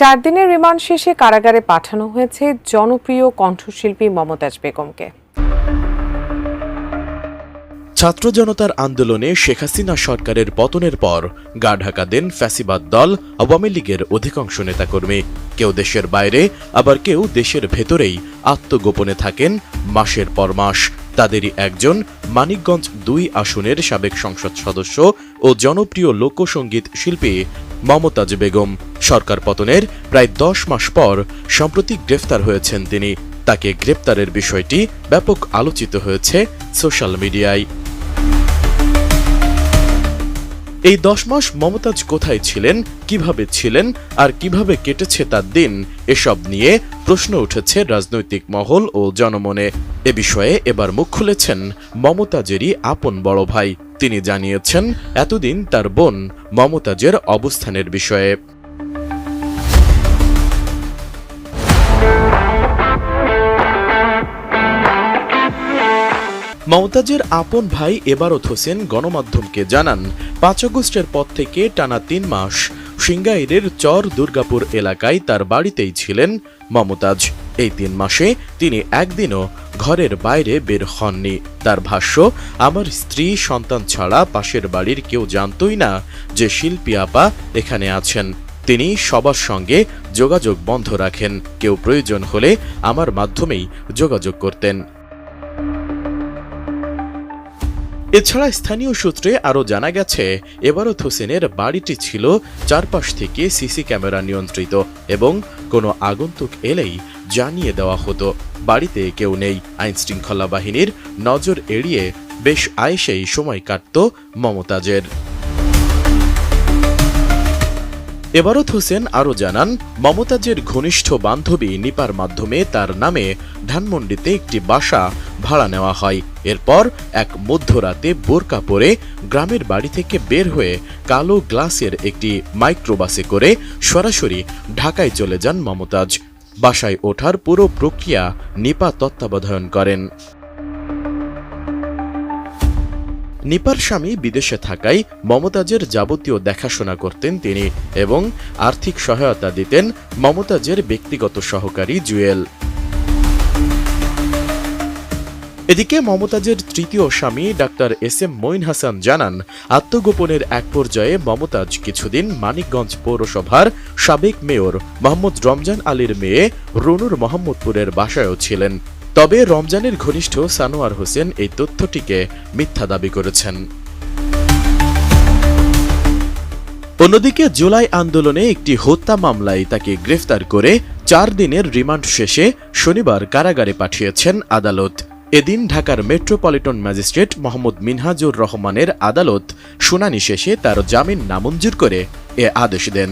4 দিনের রিমান্ড শেষে কারাগারে পাঠানো হয়েছে জনপ্রিয় কণ্ঠশিল্পী মমতাজ বেগমকে। ছাত্র জনতার আন্দোলনে শেখ হাসিনা সরকারের পতনের পর গা ঢাকা দেন ফ্যাসিবাদ দল আওয়ামী লীগের অধিকাংশ নেতাকর্মী। কেউ দেশের বাইরে, আবার কেউ দেশের ভেতরেই আত্মগোপনে থাকেন মাসের পর মাস। তাদেরই একজন মানিকগঞ্জ 2 আসনের সাবেক সংসদ সদস্য ও জনপ্রিয় লোকসঙ্গীত শিল্পী মমতাজ বেগম। সরকার পতনের প্রায় 10 মাস পর সম্প্রতি গ্রেফতার হয়েছেন তিনি। তাকে গ্রেপ্তারের বিষয়টি ব্যাপক আলোচিত হয়েছে সোশ্যাল মিডিয়ায়। এই 10 মাস মমতাজ কোথায় ছিলেন, কিভাবে ছিলেন আর কিভাবে কেটেছে তার দিন, এসব নিয়ে প্রশ্ন উঠেছে রাজনৈতিক মহল ও জনমনে। এ বিষয়ে এবার মুখ খুলেছেন মমতাজেরই আপন বড় ভাই। তিনি জানিয়েছেন এতদিন তার বোন মমতাজের অবস্থানের বিষয়ে। মমতাজের আপন ভাই এবারত হোসেন গণমাধ্যমকে জানান, 5 আগস্টের পর থেকে টানা 3 মাস সিংগাইরের চর দুর্গাপুর এলাকায় তার বাড়িতেই ছিলেন মমতাজ। এই 3 মাসে তিনি একদিনও ঘরের বাইরে বের হননি। তার ভাষ্য, আমার স্ত্রী সন্তান ছাড়া পাশের বাড়ির কেউ জানতই না যে শিল্পী আপা এখানে আছেন। তিনি সবার সঙ্গে যোগাযোগ বন্ধ রাখেন, কেউ প্রয়োজন হলে আমার মাধ্যমেই যোগাযোগ করতেন। এছাড়া স্থানীয় সূত্রে আরও জানা গেছে, এবারত হোসেনের বাড়িটি ছিল চারপাশ থেকে সিসি ক্যামেরা নিয়ন্ত্রিত এবং কোনো আগন্তুক এলেই জানিয়ে দেওয়া হতো বাড়িতে কেউ নেই। আইনশৃঙ্খলা বাহিনীর নজর এড়িয়ে বেশ আয়েসেই সময় কাটত মমতাজের। এবারত হোসেন আরও জানান, মমতাজের ঘনিষ্ঠ বান্ধবী নিপার মাধ্যমে তার নামে ধানমন্ডিতে একটি বাসা ভাড়া নেওয়া হয়। এরপর এক মধ্যরাতে বোরকা পরে গ্রামের বাড়ি থেকে বের হয়ে কালো গ্লাসের একটি মাইক্রোবাসে করে সরাসরি ঢাকায় চলে যান মমতাজ। বাসায় ওঠার পুরো প্রক্রিয়া নিপা তত্ত্বাবধান করেন। নিপার স্বামী বিদেশে থাকায় মমতাজের যাবতীয় দেখাশোনা করতেন তিনি এবং আর্থিক সহায়তা দিতেন মমতাজের ব্যক্তিগত সহকারী জুয়েল। এদিকে মমতাজের তৃতীয় স্বামী ডাক্তার এস.এম. মঈন হাসান জানান, আত্মগোপনের এক পর্যায়ে মমতাজ কিছুদিন মানিকগঞ্জ পৌরসভার সাবেক মেয়র মোহাম্মদ রমজান আলীর মেয়ে রুনুর মোহাম্মদপুরের বাসায়ও ছিলেন। তবে রমজানের ঘনিষ্ঠ সানোয়ার হোসেন এই তথ্যটিকে মিথ্যা দাবি করেছেন। অন্যদিকে জুলাই আন্দোলনে একটি হত্যা মামলায় তাকে গ্রেফতার করে 4 দিনের রিমান্ড শেষে শনিবার কারাগারে পাঠিয়েছেন আদালত। এদিন ঢাকার মেট্রোপলিটন ম্যাজিস্ট্রেট মোহাম্মদ মিনহাজুর রহমানের আদালত শুনানি শেষে তার জামিন নামঞ্জুর করে এ আদেশ দেন।